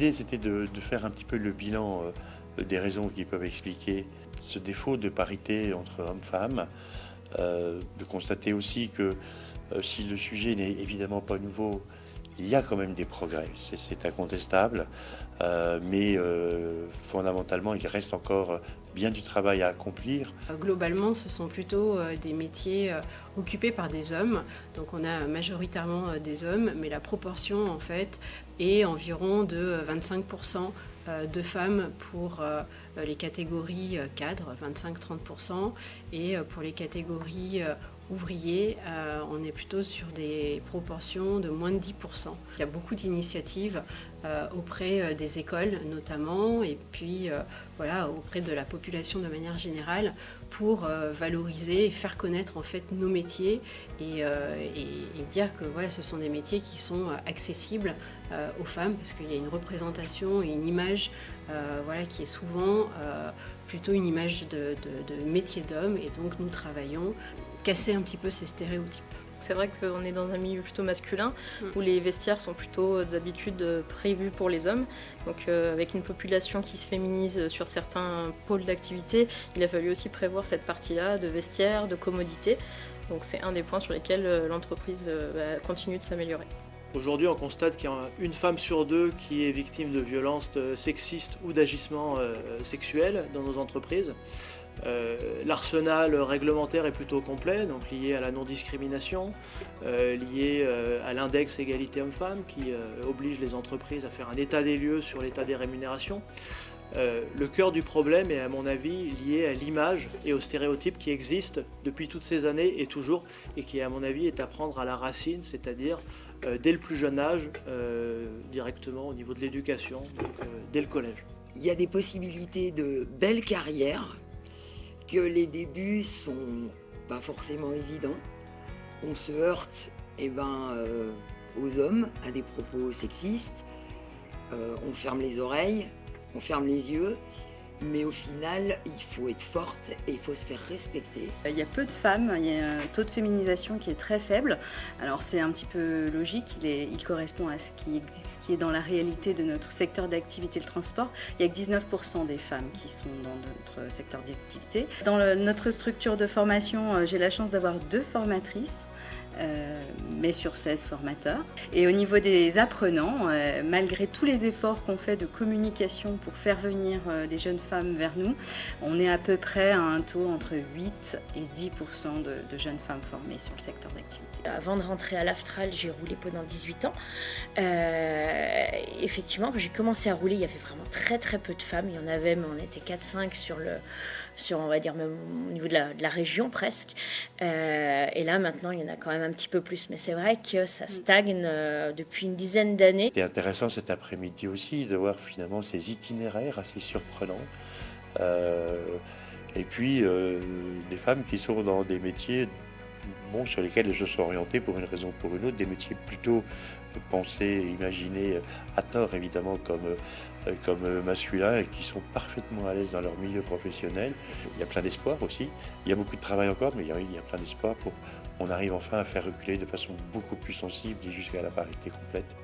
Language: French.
l'idée, c'était de faire un petit peu le bilan des raisons qui peuvent expliquer ce défaut de parité entre hommes-femmes, de constater aussi que si le sujet n'est évidemment pas nouveau, il y a quand même des progrès, c'est incontestable, mais fondamentalement, il reste encore bien du travail à accomplir. Globalement, ce sont plutôt des métiers occupés par des hommes, donc on a majoritairement des hommes, mais la proportion en fait est environ de 25% de femmes pour les catégories cadres, 25-30%, et pour les catégories ouvriers, on est plutôt sur des proportions de moins de 10%. Il y a beaucoup d'initiatives auprès des écoles notamment, et puis voilà, auprès de la population de manière générale, pour valoriser et faire connaître en fait nos métiers et dire que voilà, ce sont des métiers qui sont accessibles aux femmes, parce qu'il y a une représentation et une image voilà, qui est souvent plutôt une image de métier d'homme, et donc nous travaillons casser un petit peu ces stéréotypes. C'est vrai qu'on est dans un milieu plutôt masculin, où les vestiaires sont plutôt d'habitude prévus pour les hommes. Donc avec une population qui se féminise sur certains pôles d'activité, il a fallu aussi prévoir cette partie-là de vestiaires, de commodité. Donc c'est un des points sur lesquels l'entreprise continue de s'améliorer. Aujourd'hui, on constate qu'il y a une femme sur deux qui est victime de violences sexistes ou d'agissements sexuels dans nos entreprises. L'arsenal réglementaire est plutôt complet, donc lié à la non-discrimination, lié à l'index égalité homme-femme qui oblige les entreprises à faire un état des lieux sur l'état des rémunérations. Le cœur du problème est à mon avis lié à l'image et aux stéréotypes qui existent depuis toutes ces années et toujours, et qui à mon avis est à prendre à la racine, c'est-à-dire dès le plus jeune âge, directement au niveau de l'éducation, donc dès le collège. Il y a des possibilités de belles carrières, que les débuts sont pas forcément évidents. On se heurte aux hommes, à des propos sexistes, on ferme les oreilles, on ferme les yeux, mais au final, il faut être forte et il faut se faire respecter. Il y a peu de femmes, il y a un taux de féminisation qui est très faible. Alors c'est un petit peu logique, il correspond à ce qui est dans la réalité de notre secteur d'activité, le transport. Il n'y a que 19% des femmes qui sont dans notre secteur d'activité. Dans notre structure de formation, j'ai la chance d'avoir 2 formatrices. Mais sur 16 formateurs. Et au niveau des apprenants, malgré tous les efforts qu'on fait de communication pour faire venir des jeunes femmes vers nous, on est à peu près à un taux entre 8 et 10% de jeunes femmes formées sur le secteur d'activité. Avant de rentrer à l'Aftral, j'ai roulé pendant 18 ans. Effectivement, quand j'ai commencé à rouler, il y avait vraiment très très peu de femmes. Il y en avait, mais on était 4-5 sur on va dire même au niveau de la région presque. Et là maintenant, il y en a quand même un petit peu plus. Mais c'est vrai que ça stagne depuis une dizaine d'années. C'était intéressant cet après-midi aussi de voir finalement ces itinéraires assez surprenants. Et puis des femmes qui sont dans des métiers sur lesquels elles se sont orientées pour une raison ou pour une autre, des métiers plutôt pensés, imaginés à tort évidemment comme masculins, et qui sont parfaitement à l'aise dans leur milieu professionnel. Il y a plein d'espoir aussi, il y a beaucoup de travail encore, mais il y a plein d'espoir pour qu'on arrive enfin à faire reculer de façon beaucoup plus sensible et jusqu'à la parité complète.